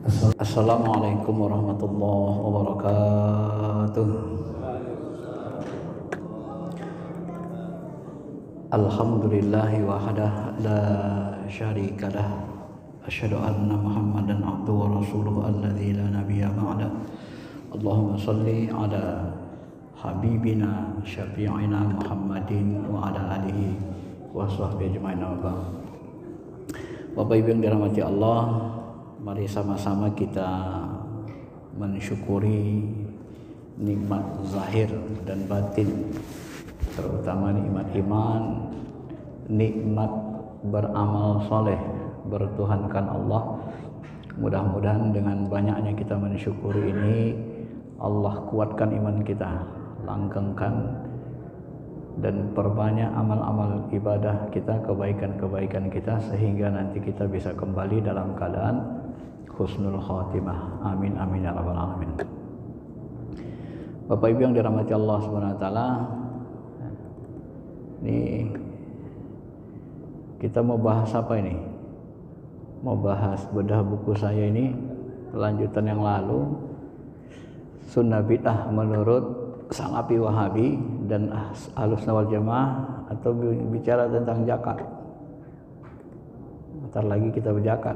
Assalamualaikum warahmatullahi wabarakatuh. Alhamdulillahi wahdah la syarikalah. Asyhadu anna Muhammadan abduhu wa rasuluhu alladzi la nabiyya ba'da. Allahumma shalli ala habibina syafi'ina Muhammadin wa ala alihi wa sahbihi ajma'in. Bapak Ibu yang dirahmati Allah, mari sama-sama kita mensyukuri nikmat zahir dan batin, terutama nikmat iman, nikmat beramal soleh, bertuhankan Allah. Mudah-mudahan dengan banyaknya kita mensyukuri ini, Allah kuatkan iman kita, langgengkan dan perbanyak amal-amal ibadah kita, kebaikan-kebaikan kita, sehingga nanti kita bisa kembali dalam keadaan husnul khatimah. Amin amin ya rabbal alamin. Bapak Ibu yang dirahmati Allah Subhanahu wa taala, ini kita mau bahas apa ini? Mau bahas bedah buku saya ini, kelanjutan yang lalu, sunnah bid'ah menurut Salafi Wahabi dan Ahlussunnah wal Jamaah, atau bicara tentang zakat. Bentar lagi kita berzakat.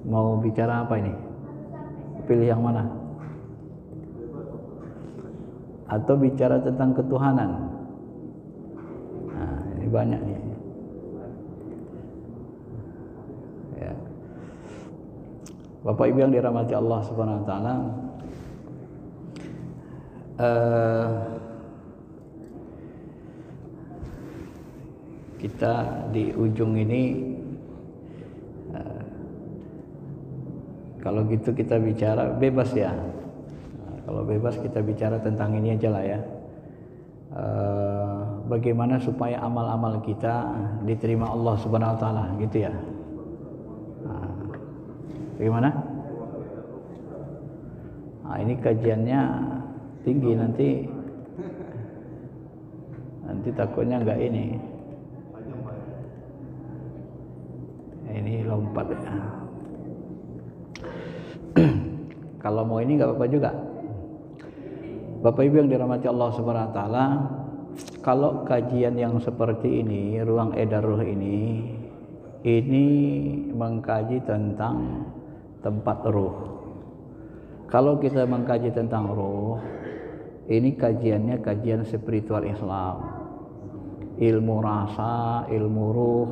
Mau bicara apa ini? Pilih yang mana? Atau bicara tentang ketuhanan? Nah, ini banyak nih. Ya. Bapak Ibu yang dirahmati Allah Subhanahu wa taala, kita di ujung ini, kalau gitu kita bicara bebas ya. Kalau bebas kita bicara tentang ini aja lah ya. Bagaimana supaya amal-amal kita diterima Allah Subhanahu wa taala, gitu ya. Bagaimana? Nah, ini kajiannya tinggi, nanti takutnya enggak ini. Ini lompat ya. Kalau mau ini enggak apa-apa juga. Bapak Ibu yang dirahmati Allah Subhanahu wa taala, kalau kajian yang seperti ini, ruang edar ruh ini mengkaji tentang tempat ruh. Kalau kita mengkaji tentang ruh, ini kajiannya kajian spiritual Islam. Ilmu rasa, ilmu ruh,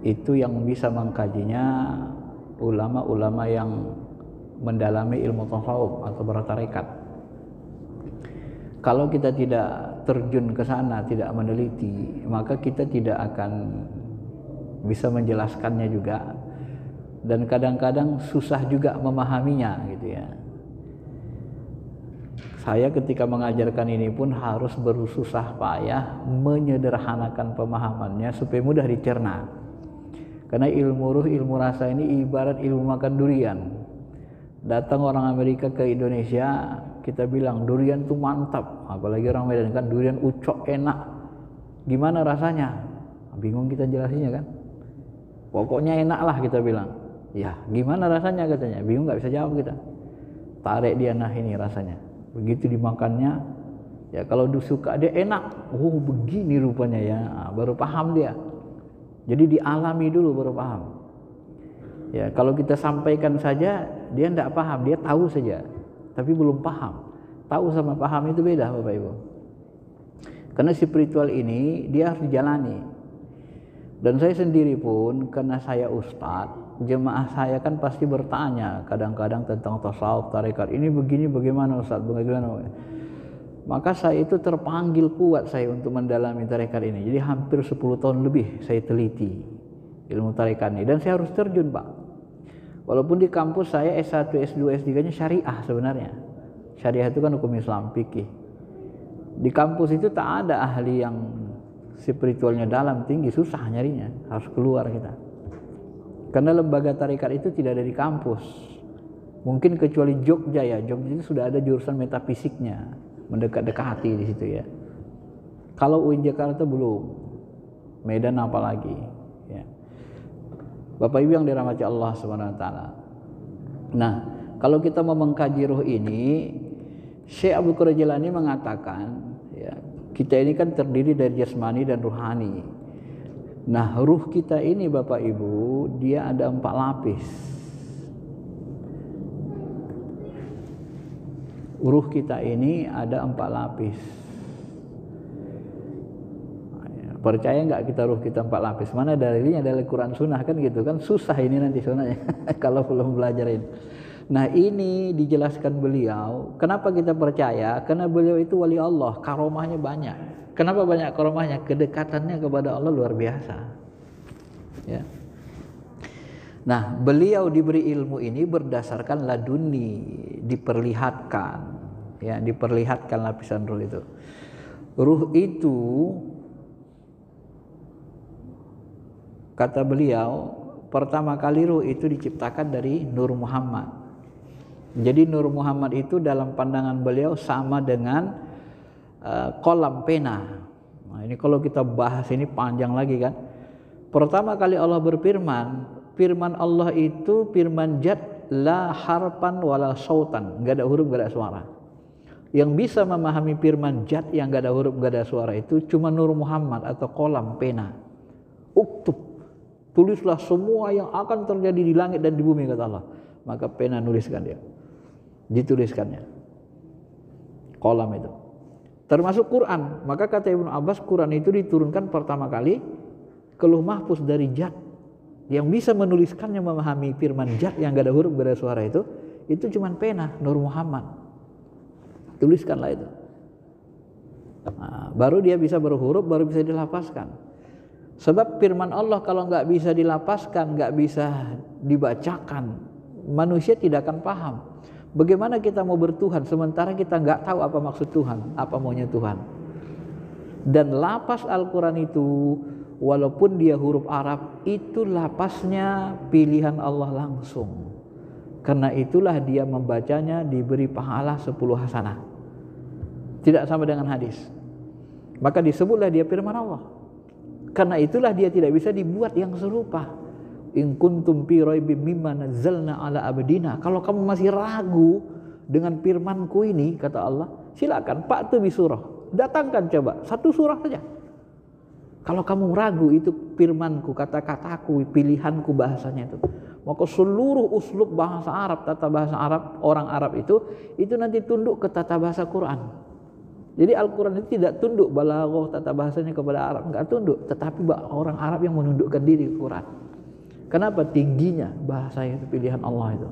itu yang bisa mengkajinya ulama-ulama yang mendalami ilmu tasawuf atau bertarekat. Kalau kita tidak terjun ke sana, tidak meneliti, maka kita tidak akan bisa menjelaskannya juga, dan kadang-kadang susah juga memahaminya, gitu ya. Saya ketika mengajarkan ini pun harus bersusah payah menyederhanakan pemahamannya supaya mudah dicerna. Karena ilmu ruh, ilmu rasa ini ibarat ilmu makan durian. Datang orang Amerika ke Indonesia, kita bilang durian tuh mantap, apalagi orang Medan kan, durian ucok enak. Gimana rasanya? Bingung kita jelasinnya kan. Pokoknya enak lah kita bilang. Ya, gimana rasanya katanya? Bingung, nggak bisa jawab kita. Tarik dia, nah ini rasanya. Begitu dimakannya, ya kalau suka dia enak. Oh begini rupanya ya, nah, baru paham dia. Jadi dialami dulu baru paham. Ya, kalau kita sampaikan saja dia tidak paham, dia tahu saja, tapi belum paham. Tahu sama paham itu beda, Bapak Ibu. Karena spiritual ini dia harus dijalani. Dan saya sendiri pun, karena saya ustadz, jemaah saya kan pasti bertanya kadang-kadang tentang tasawuf, tarekat. Ini begini bagaimana ustadz, bagaimana? Maka saya itu terpanggil kuat saya untuk mendalami tarekat ini. Jadi hampir 10 tahun lebih saya teliti ilmu tarekat ini. Dan saya harus terjun, Pak. Walaupun di kampus saya S1, S2, S3-nya syariah sebenarnya. Syariah itu kan hukum Islam, fikih. Di kampus itu tak ada ahli yang spiritualnya dalam, tinggi, susah nyarinya, harus keluar kita. Karena lembaga tarekat itu tidak ada di kampus. Mungkin kecuali Jogja ya, Jogja itu sudah ada jurusan metafisiknya, mendekat-dekati di situ ya. Kalau UIN Jakarta belum, Medan apalagi ya. Bapak Ibu yang dirahmati Allah Subhanahu wa taala. Nah, kalau kita mau mengkaji ruh ini, Syekh Abu Qadir Jilani mengatakan, ya, kita ini kan terdiri dari jasmani dan ruhani. Nah, ruh kita ini Bapak Ibu, dia ada 4 lapis. Ruh kita ini ada 4 lapis. Percaya nggak kita ruh kita 4 lapis? Mana dalilnya? Dari Quran Sunnah kan gitu kan, susah ini nanti sunnahnya kalau belum belajarin. Nah, ini dijelaskan beliau. Kenapa kita percaya? Karena beliau itu wali Allah, karomahnya banyak. Kenapa banyak karomahnya? Kedekatannya kepada Allah luar biasa. Ya. Nah, beliau diberi ilmu ini berdasarkan laduni, diperlihatkan, ya, diperlihatkan lapisan ruh itu. Ruh itu, kata beliau, pertama kali ruh itu diciptakan dari Nur Muhammad. Jadi Nur Muhammad itu dalam pandangan beliau sama dengan kolam pena. Nah, ini kalau kita bahas ini panjang lagi kan. Pertama kali Allah berfirman, firman Allah itu firman jad, la harpan wala sautan, enggak ada huruf, enggak ada suara. Yang bisa memahami firman jad yang enggak ada huruf, enggak ada suara itu cuma Nur Muhammad atau kolam pena. Uktub, tulislah semua yang akan terjadi di langit dan di bumi, kata Allah. Maka pena nuliskan dia, dituliskannya kolam itu. Termasuk Quran. Maka kata Ibnu Abbas, Quran itu diturunkan pertama kali ke Lauh Mahfuz dari jad. Yang bisa menuliskannya, memahami firman jad yang gak ada huruf, gak ada suara itu cuma pena Nur Muhammad. Tuliskanlah itu. Nah, baru dia bisa berhuruf, baru bisa dilapaskan. Sebab firman Allah kalau nggak bisa dilapaskan, nggak bisa dibacakan, manusia tidak akan paham. Bagaimana kita mau bertuhan sementara kita nggak tahu apa maksud Tuhan, apa maunya Tuhan. Dan lapas Al-Quran itu, walaupun dia huruf Arab, itu lapasnya pilihan Allah langsung. Karena itulah dia membacanya diberi pahala 10 hasanah. Tidak sama dengan hadis. Maka disebutlah dia firman Allah. Karena itulah dia tidak bisa dibuat yang serupa. In kuntum fi raibim mimma nazzalna ala abdina. Kalau kamu masih ragu dengan firmanku ini, kata Allah, silakan fa'tu bi surah. Datangkan coba satu surah saja. Kalau kamu ragu itu firmanku, kata-kataku, pilihanku, bahasanya itu, maka seluruh uslub bahasa Arab, tata bahasa Arab, orang Arab itu nanti tunduk ke tata bahasa Quran. Jadi Al-Quran itu tidak tunduk balaghah tata bahasanya kepada Arab, enggak tunduk, tetapi orang Arab yang menundukkan diri ke Quran. Kenapa? Tingginya bahasa itu, pilihan Allah itu.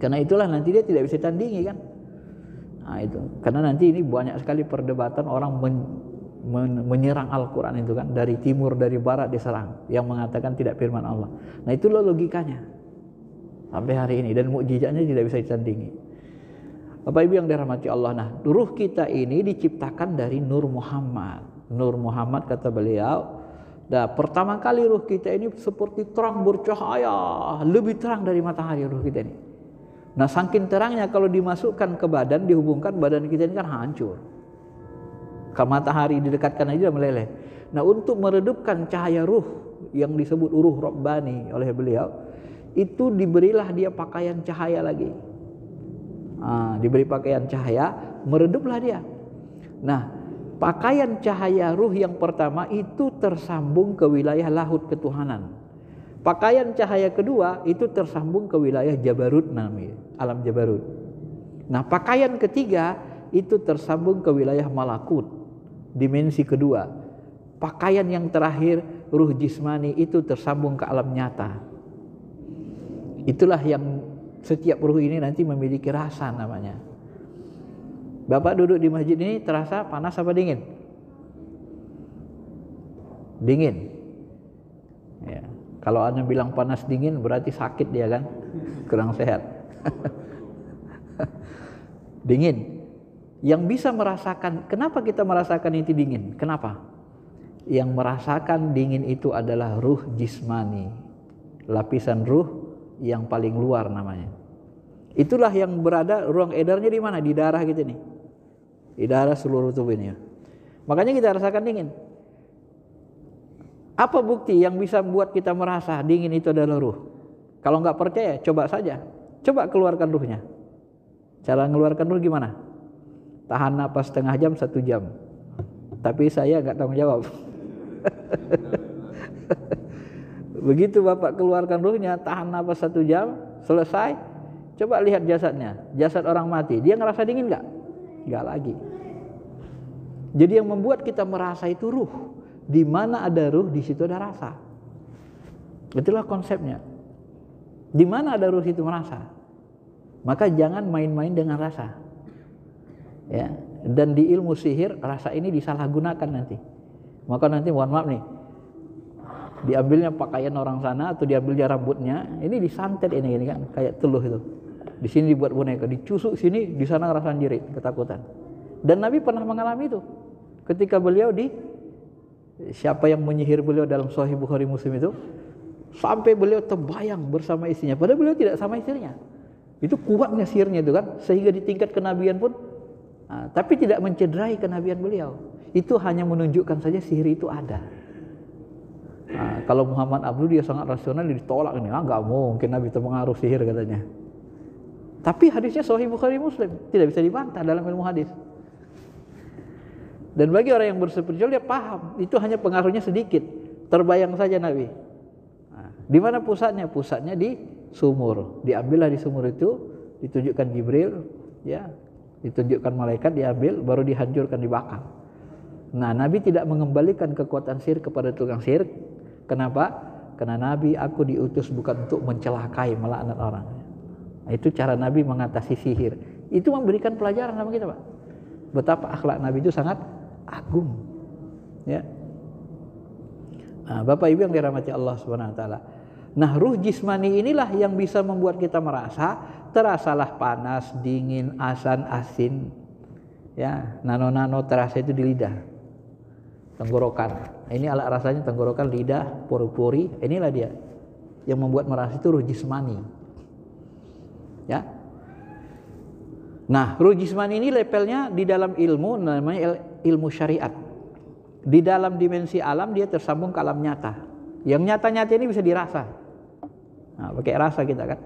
Karena itulah nanti dia tidak bisa tandingi kan. Nah itu, karena nanti ini banyak sekali perdebatan orang menyerang Al-Quran itu kan, dari timur, dari barat diserang, yang mengatakan tidak firman Allah. Nah itulah logikanya sampai hari ini, dan mukjizatnya tidak bisa ditandingi. Bapak Ibu yang dirahmati Allah, nah ruh kita ini diciptakan dari Nur Muhammad. Nur Muhammad, kata beliau, nah pertama kali ruh kita ini seperti terang bercahaya, lebih terang dari matahari ruh kita ini. Nah saking terangnya kalau dimasukkan ke badan, dihubungkan, badan kita ini kan hancur. Kalau matahari didekatkan aja meleleh. Nah untuk meredupkan cahaya ruh yang disebut ruh Rabbani oleh beliau, itu diberilah dia pakaian cahaya lagi. Diberi pakaian cahaya, mereduplah dia. Nah, pakaian cahaya ruh yang pertama itu tersambung ke wilayah lahut ketuhanan. Pakaian cahaya kedua itu tersambung ke wilayah Jabarut, namanya alam Jabarut. Nah, pakaian ketiga itu tersambung ke wilayah malakut, dimensi kedua. Pakaian yang terakhir, ruh jismani, itu tersambung ke alam nyata. Itulah yang setiap ruh ini nanti memiliki rasa namanya. Bapak duduk di masjid ini terasa panas apa dingin? Dingin. Ya. Kalau Anda bilang panas dingin berarti sakit dia kan, kurang sehat. Dingin. Yang bisa merasakan, kenapa kita merasakan itu dingin? Kenapa? Yang merasakan dingin itu adalah ruh jismani, lapisan ruh yang paling luar namanya. Itulah yang berada, ruang edarnya di mana? Di darah gitu nih. Di darah seluruh tubuh ini. Makanya kita rasakan dingin. Apa bukti yang bisa membuat kita merasa dingin itu adalah ruh? Kalau nggak percaya, coba saja. Coba keluarkan ruhnya. Cara mengeluarkan ruh gimana? Tahan napas setengah jam, 1 jam. Tapi saya nggak tanggung jawab. Begitu Bapak keluarkan ruhnya, tahan napas 1 jam, selesai. Coba lihat jasadnya, jasad orang mati. Dia ngerasa dingin nggak? Nggak lagi. Jadi yang membuat kita merasa itu ruh. Di mana ada ruh, di situ ada rasa. Itulah konsepnya. Di mana ada ruh itu merasa. Maka jangan main-main dengan rasa. Ya. Dan di ilmu sihir rasa ini disalahgunakan nanti. Maka nanti mohon maaf nih, diambilnya pakaian orang sana atau diambilnya rambutnya, ini disantet ini kan kayak teluh itu. Di sini dibuat boneka, dicusuk sini, di sana rasa jerit, ketakutan. Dan Nabi pernah mengalami itu. Ketika beliau siapa yang menyihir beliau dalam Sahih Bukhari Muslim itu, sampai beliau terbayang bersama istrinya, padahal beliau tidak sama istrinya. Itu kuatnya sihirnya itu kan, sehingga di tingkat kenabian pun, tapi tidak mencederai kenabian beliau. Itu hanya menunjukkan saja sihir itu ada. Kalau Muhammad Abdul dia sangat rasional, ditolak ini, nggak mungkin Nabi terpengaruh sihir katanya. Tapi hadisnya Sahih Bukhari Muslim, tidak bisa dibantah dalam ilmu hadis. Dan bagi orang yang berspiritual dia paham, itu hanya pengaruhnya sedikit, terbayang saja Nabi. Di mana pusatnya? Pusatnya di sumur. Diambillah di sumur itu, ditunjukkan Jibril, ya, ditunjukkan malaikat, diambil, baru dihancurkan, dibakar. Nah, Nabi tidak mengembalikan kekuatan sihir kepada tukang sihir. Kenapa? Karena Nabi, aku diutus bukan untuk mencelakai, melaknat orang. Nah, itu cara Nabi mengatasi sihir. Itu memberikan pelajaran sama kita, Pak. Betapa akhlak Nabi itu sangat agung. Ya. Nah, Bapak Ibu yang dirahmati Allah Subhanahu wa taala. Nah, ruh jismani inilah yang bisa membuat kita merasa terasalah panas, dingin, asin. Ya, nano-nano terasa itu di lidah. Tenggorokan. Ini alat rasanya tenggorokan, lidah, pori-pori. Inilah dia yang membuat merasa itu ruh jismani. Ya. Nah, ruh jismani ini levelnya di dalam ilmu namanya ilmu syariat. Di dalam dimensi alam dia tersambung ke alam nyata. Yang nyata-nyata ini bisa dirasa. Nah, pakai rasa kita kan.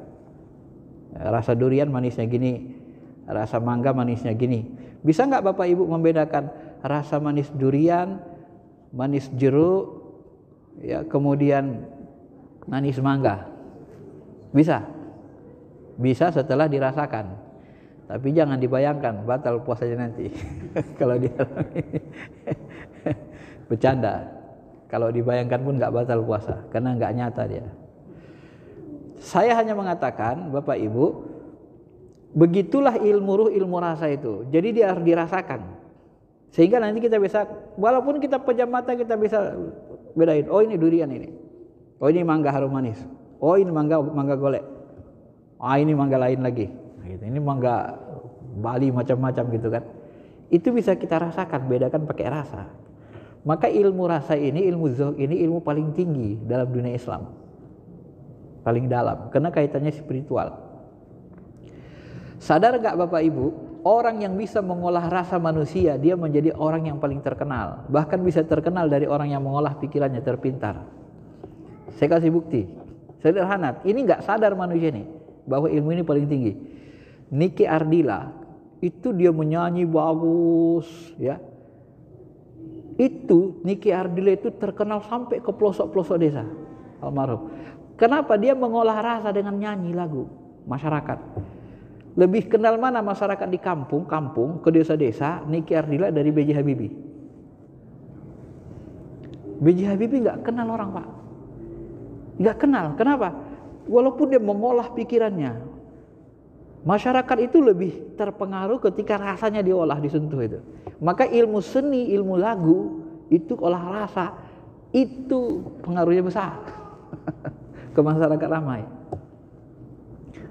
Rasa durian manisnya gini, rasa mangga manisnya gini. Bisa nggak Bapak Ibu membedakan rasa manis durian, manis jeruk, ya kemudian manis mangga? Bisa? Bisa setelah dirasakan. Tapi jangan dibayangkan, batal puasanya nanti. Kalau dia bercanda. Kalau dibayangkan pun nggak batal puasa, karena nggak nyata dia. Saya hanya mengatakan, Bapak Ibu, begitulah ilmu ruh, ilmu rasa itu. Jadi dia harus dirasakan. Sehingga nanti kita bisa, walaupun kita pejam mata, kita bisa bedain. Oh ini durian ini. Oh ini mangga harum manis. Oh ini mangga golek. Ah ini mangga lain lagi. Ini mangga Bali macam-macam gitu kan. Itu bisa kita rasakan, bedakan pakai rasa. Maka ilmu rasa ini, ilmu zauq ini ilmu paling tinggi dalam dunia Islam. Paling dalam, karena kaitannya spiritual. Sadar gak Bapak Ibu, orang yang bisa mengolah rasa manusia, dia menjadi orang yang paling terkenal. Bahkan bisa terkenal dari orang yang mengolah pikirannya, terpintar. Saya kasih bukti, sederhana. Ini gak sadar manusia nih, bahwa ilmu ini paling tinggi. Niki Ardila, itu dia menyanyi bagus, ya. Itu Niki Ardila itu terkenal sampai ke pelosok-pelosok desa, almarhum. Kenapa? Dia mengolah rasa dengan nyanyi lagu masyarakat. Lebih kenal mana masyarakat di kampung ke desa-desa Niki Ardila dari B.J. Habibie? B.J. Habibie nggak kenal orang, Pak. Nggak kenal. Kenapa? Walaupun dia mengolah pikirannya, masyarakat itu lebih terpengaruh ketika rasanya diolah, disentuh itu. Maka ilmu seni, ilmu lagu itu olah rasa itu pengaruhnya besar ke masyarakat ramai.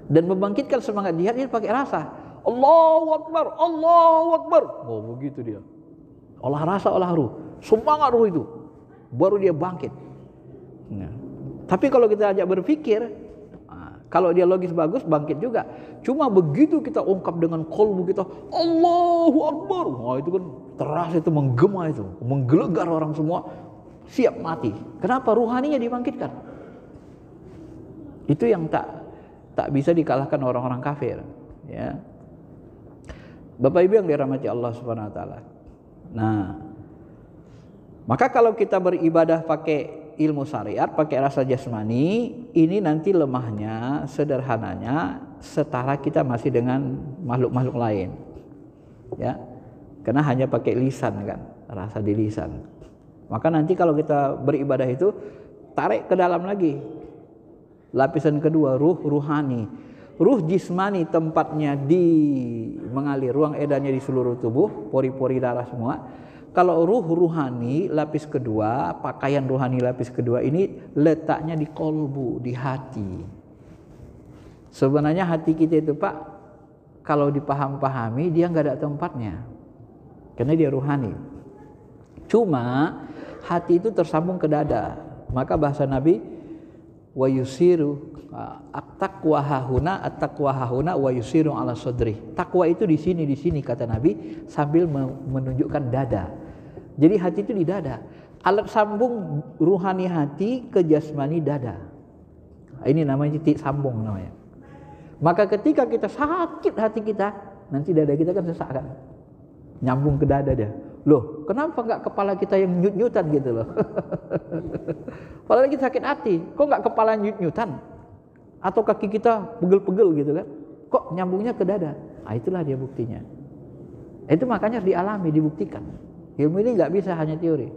Dan membangkitkan semangat jihad ini pakai rasa. Allahu Akbar, Allahu Akbar. Oh begitu dia. Olah rasa, olah ruh. Semangat ruh itu. Baru dia bangkit. Nah. Tapi kalau kita ajak berpikir, kalau dia logis bagus, bangkit juga. Cuma begitu kita ungkap dengan kolbu kita, Allahu Akbar. Wah itu kan terasa, itu menggema itu. Menggelegar orang semua. siap mati. Kenapa? Ruhaninya dibangkitkan. Itu yang tak bisa dikalahkan orang-orang kafir, ya. Bapak Ibu yang dirahmati Allah Subhanahu wa taala. Nah, maka kalau kita beribadah pakai ilmu syariat, pakai rasa jasmani, ini nanti lemahnya, sederhananya setara kita masih dengan makhluk-makhluk lain. Ya. Karena hanya pakai lisan kan, rasa di lisan. Maka nanti kalau kita beribadah itu tarik ke dalam lagi. Lapisan kedua, ruh ruhani. Ruh jismani tempatnya mengalir, ruang edarnya di seluruh tubuh, pori-pori darah semua. Kalau ruh ruhani lapis kedua, pakaian ruhani lapis kedua ini letaknya di kolbu, di hati. Sebenarnya hati kita itu Pak, kalau dipaham-pahami dia nggak ada tempatnya, karena dia ruhani. Cuma hati itu tersambung ke dada. Maka bahasa Nabi, wa yusiru at-taqwa hahuna wa yusiru ala sadri. Takwa itu di sini kata Nabi sambil menunjukkan dada. Jadi hati itu di dada. Alat sambung ruhani hati ke jasmani dada. Ini namanya titik sambung namanya. Maka ketika kita sakit hati kita, nanti dada kita kan sesak kan. Nyambung ke dada dia. Loh, kenapa enggak kepala kita yang nyut-nyutan gitu loh? Padahal kita sakit hati, kok enggak kepala nyut-nyutan? Atau kaki kita pegel-pegel gitu kan? Kok nyambungnya ke dada? Nah, itulah dia buktinya. Itu makanya harus dialami, dibuktikan. Ilmu ini enggak bisa hanya teori.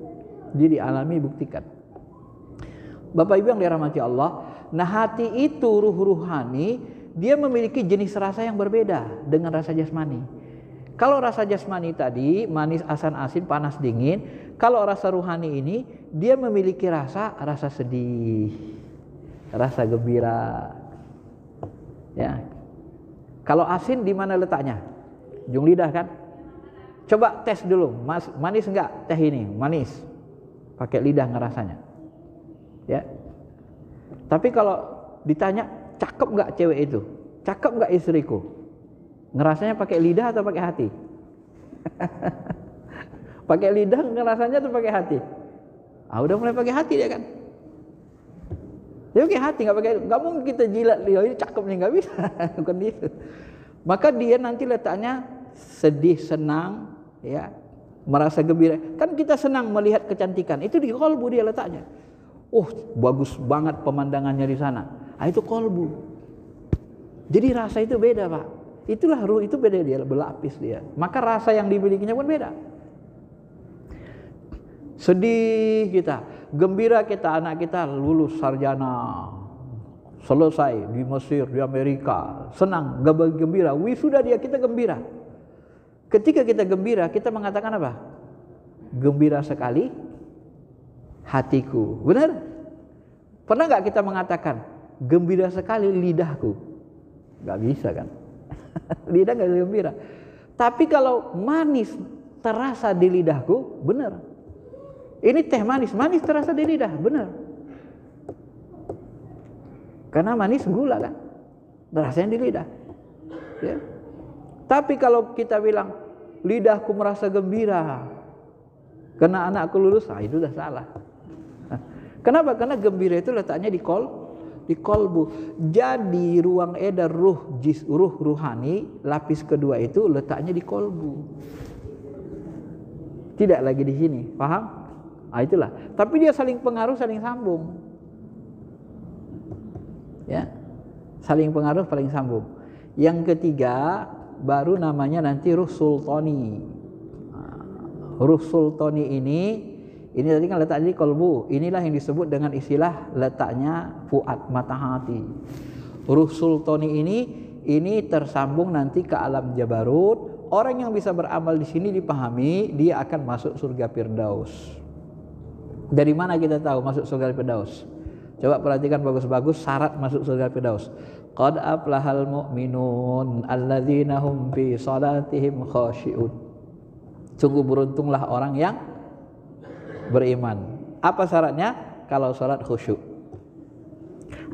Jadi dialami, buktikan. Bapak Ibu yang dirahmati Allah, nah hati itu ruh ruhani, dia memiliki jenis rasa yang berbeda dengan rasa jasmani. Kalau rasa jasmani tadi manis, asam, asin, panas, dingin. Kalau rasa ruhani ini dia memiliki rasa sedih, rasa gembira. Ya. Kalau asin di mana letaknya? Ujung lidah kan? Coba tes dulu, manis enggak teh ini? Manis. Pakai lidah ngerasanya. Ya. Tapi kalau ditanya cakep enggak cewek itu? Cakep enggak istriku? Ngerasanya pakai lidah atau pakai hati? Pakai lidah ngerasanya atau pakai hati? Ah, udah mulai pakai hati dia kan? Dia pakai hati, nggak mungkin kita jilat dia ini cakep nih, nggak bisa. Bukan itu. Maka dia nanti letaknya sedih, senang, ya, merasa gembira. Kan kita senang melihat kecantikan, itu di kolbu dia letaknya. Bagus banget pemandangannya di sana. Ah, itu kolbu. Jadi rasa itu beda Pak. Itulah ruh itu beda, dia berlapis dia. Maka rasa yang dimilikinya pun beda. Sedih kita, gembira kita, anak kita lulus sarjana, selesai di Mesir, di Amerika, senang, gembira, wisuda dia, kita gembira. Ketika kita gembira, kita mengatakan apa? Gembira sekali hatiku. Benar? Pernah nggak kita mengatakan gembira sekali lidahku? Nggak bisa kan? Lidah nggak gembira. Tapi kalau manis terasa di lidahku, benar. Ini teh manis terasa di lidah, benar. Karena manis gula kan, rasanya di lidah. Ya. Tapi kalau kita bilang lidahku merasa gembira karena anakku lulus, itu udah salah. Kenapa? Karena gembira itu letaknya di kolbu. Jadi ruang edar ruh ruhani lapis kedua itu letaknya di kolbu. Tidak lagi di sini, paham? Itulah. Tapi dia saling pengaruh, saling sambung. Ya. Saling pengaruh, saling sambung. Yang ketiga baru namanya nanti ruh sultani. Ruh sultani ini tadi kan letaknya di kolbu. Inilah yang disebut dengan istilah letaknya fuad, mata hati. Ruh sultani ini tersambung nanti ke alam jabarut. Orang yang bisa beramal di sini dipahami, dia akan masuk surga Firdaus. Dari mana kita tahu masuk surga Firdaus? Coba perhatikan bagus-bagus syarat masuk surga Firdaus. Qad aflahal mu'minun alladzina hum fi salatihim khashi'un. Sungguh beruntunglah orang yang beriman. Apa syaratnya? Kalau salat khusyuk.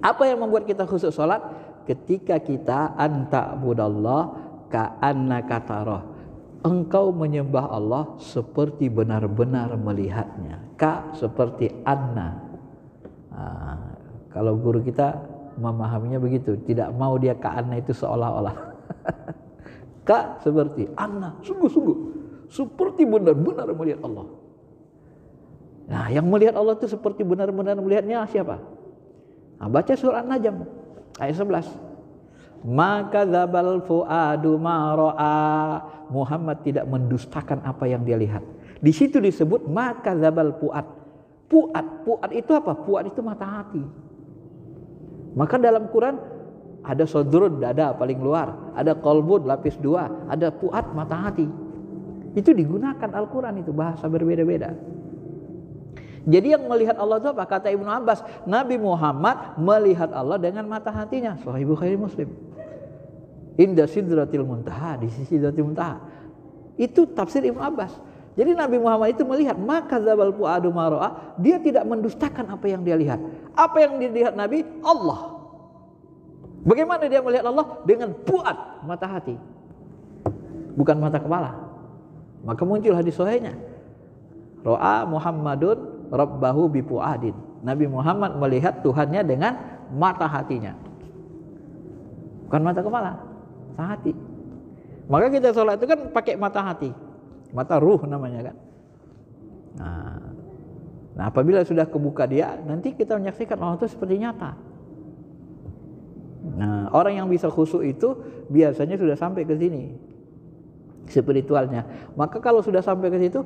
Apa yang membuat kita khusyuk salat? Ketika kita anta budallah ka'annaka tarah. engkau menyembah Allah seperti benar-benar melihatnya. Ka seperti anna. Kalau guru kita memahaminya begitu, tidak mau dia ka anna itu seolah-olah. Ka seperti anna, sungguh-sungguh seperti benar-benar melihat Allah. Nah, yang melihat Allah itu seperti benar-benar melihatnya siapa? Nah, baca surah An-Najm ayat 11. Maka dzabal fuadu ma ra'a. Muhammad tidak mendustakan apa yang dia lihat. Di situ disebut maka dzabal fuad. Fuad itu apa? Fuad itu mata hati. Maka dalam Quran ada sodrun, dada paling luar, ada qalbun lapis 2, ada fuad mata hati. Itu digunakan Al-Quran, itu bahasa berbeda-beda. Jadi yang melihat Allah itu apa? Kata Ibnu Abbas, Nabi Muhammad melihat Allah dengan mata hatinya. Sahih Bukhari Muslim. Inda sidratil muntaha, di sisi sidratil muntaha. Itu tafsir Ibnu Abbas. Jadi Nabi Muhammad itu melihat maka dzabal fuadu ma ra'a, dia tidak mendustakan apa yang dia lihat. Apa yang dilihat Nabi? Allah. Bagaimana dia melihat Allah? Dengan fuad, mata hati. Bukan mata kepala. Maka muncul hadis sahihnya. Ra'a Muhammadun rabbahu bi fuadin. Nabi Muhammad melihat Tuhannya dengan mata hatinya. Bukan mata kepala, mata hati. Maka kita sholat itu kan pakai mata hati. Mata ruh namanya kan. Nah, apabila sudah kebuka dia, nanti kita menyaksikan Allah itu seperti nyata. Nah, orang yang bisa khusyuk itu biasanya sudah sampai ke sini spiritualnya. Maka kalau sudah sampai ke situ,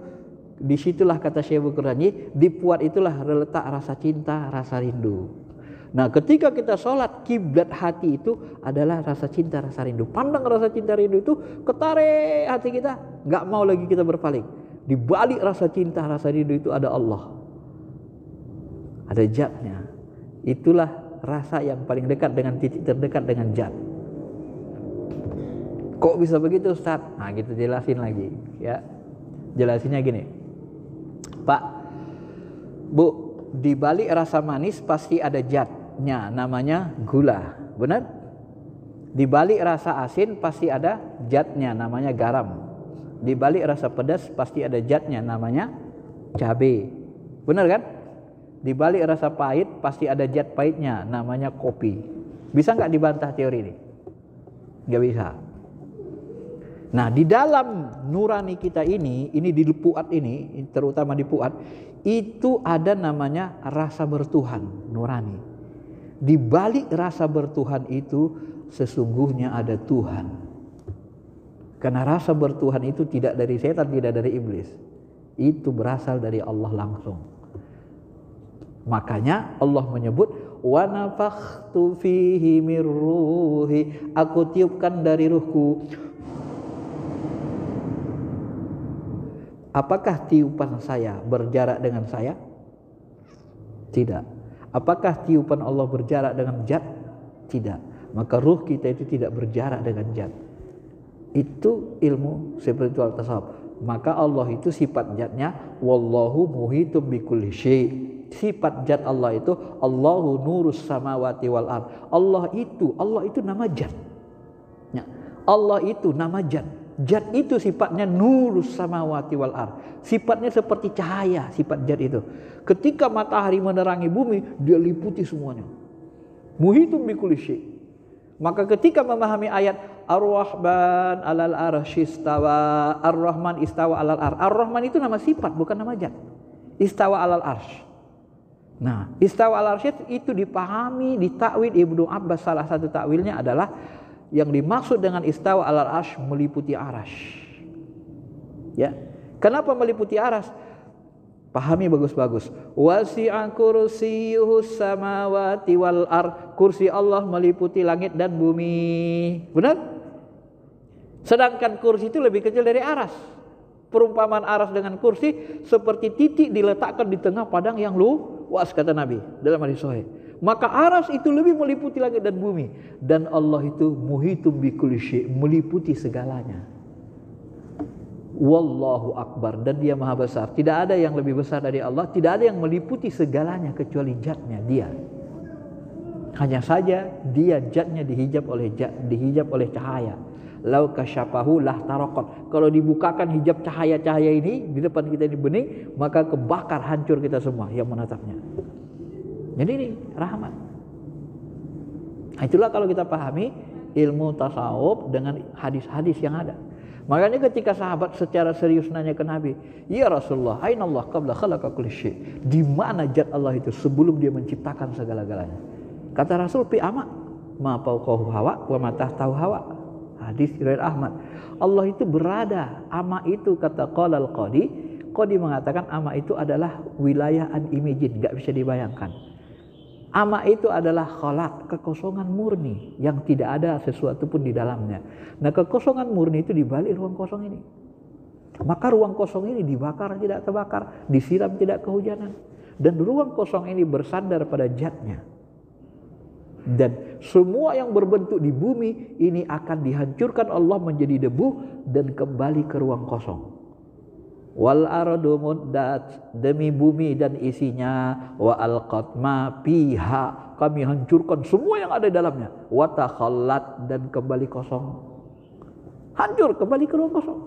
disitulah kata Syekh Bukrani, di puat itulah letak rasa cinta, rasa rindu. Nah, ketika kita sholat, kiblat hati itu adalah rasa cinta, rasa rindu. Pandang rasa cinta, rindu itu ketarik hati kita, nggak mau lagi kita berpaling. Di balik rasa cinta, rasa rindu itu ada Allah, ada zatnya. Itulah rasa yang paling dekat dengan titik terdekat dengan zat. Kok bisa begitu, Ustaz? Nah, kita jelasin lagi, ya. Jelasinnya gini, Pak, Bu, di balik rasa manis pasti ada zatnya, namanya gula, benar? Di balik rasa asin pasti ada zatnya, namanya garam. Di balik rasa pedas pasti ada zatnya, namanya cabai, benar kan? Di balik rasa pahit pasti ada zat pahitnya, namanya kopi. Bisa nggak dibantah teori ini? Nggak bisa. Nah, di dalam nurani kita ini di puat ini, terutama di puat, itu ada namanya rasa bertuhan, nurani. Di balik rasa bertuhan itu sesungguhnya ada Tuhan. Karena rasa bertuhan itu tidak dari setan, tidak dari iblis. Itu berasal dari Allah langsung. Makanya Allah menyebut wa nafakhtu fihi mir ruhi, aku tiupkan dari ruhku. Apakah tiupan saya berjarak dengan saya? Tidak. Apakah tiupan Allah berjarak dengan zat? Tidak. Maka ruh kita itu tidak berjarak dengan zat. Itu ilmu spiritual tasawuf. Maka Allah itu sifat zatnya wallahu muhitum bikulli syai'. Sifat zat Allah itu Allahu nurus samawati wal ard. Allah itu nama zat. Ya. Allah itu nama zat. Zat itu sifatnya nurus samawati wal ard. Sifatnya seperti cahaya, sifat zat itu. Ketika matahari menerangi bumi, dia liputi semuanya. Muhitum bikulli syai'. Maka ketika memahami ayat Ar-Rahman alal arsy istawa, Ar-Rahman istawa alal arsy. Ar-Rahman itu nama sifat, bukan nama zat. Istawa alal arsy. Nah, istawa alal arsy itu dipahami di takwil Ibnu Abbas. Salah satu takwilnya adalah yang dimaksud dengan istawa alal arsy meliputi arasy. Ya. Kenapa meliputi arasy? Pahami bagus-bagus. Wasi'a kursiyyuhus samawati wal ard. Kursi Allah meliputi langit dan bumi. Benar? Sedangkan kursi itu lebih kecil dari aras. Perumpamaan aras dengan kursi seperti titik diletakkan di tengah padang yang luas, kata Nabi dalam hadis sahih. Maka aras itu lebih meliputi langit dan bumi, dan Allah itu muhitum bikulli syai', meliputi segalanya. Wallahu akbar, dan dia maha besar. Tidak ada yang lebih besar dari Allah, tidak ada yang meliputi segalanya kecuali zatnya dia. Hanya saja dia zatnya dihijab oleh cahaya. Lau kasyafahu lah taraqat. Kalau dibukakan hijab cahaya-cahaya ini di depan kita ini bening, maka kebakar, hancur kita semua yang menatapnya. Jadi ini rahmat. Itulah kalau kita pahami ilmu tasawuf dengan hadis-hadis yang ada. Makanya ketika sahabat secara serius nanya ke Nabi, "Ya Rasulullah, aina Allah qabla khalaqa kulli syai?" Di mana zat Allah itu sebelum dia menciptakan segala-galanya? Kata Rasul, "Fi ama ma fawqahu hawa wa ma tahtahu hawa." Hadis riwayat Ahmad. Allah itu berada, ama itu kata qala al-qadi, qadi mengatakan ama itu adalah wilayah unimagine, enggak bisa dibayangkan. Ama itu adalah khalaq, kekosongan murni yang tidak ada sesuatu pun di dalamnya. Nah, kekosongan murni itu di balik ruang kosong ini. Maka ruang kosong ini dibakar tidak terbakar, disiram tidak kehujanan. Dan ruang kosong ini bersandar pada zatnya. Dan semua yang berbentuk di bumi ini akan dihancurkan Allah menjadi debu dan kembali ke ruang kosong. Wal ardu muddat, demi bumi dan isinya, wa alqat ma fiha, kami hancurkan semua yang ada di dalamnya, wa takhallat, dan kembali kosong. Hancur, kembali ke ruang kosong.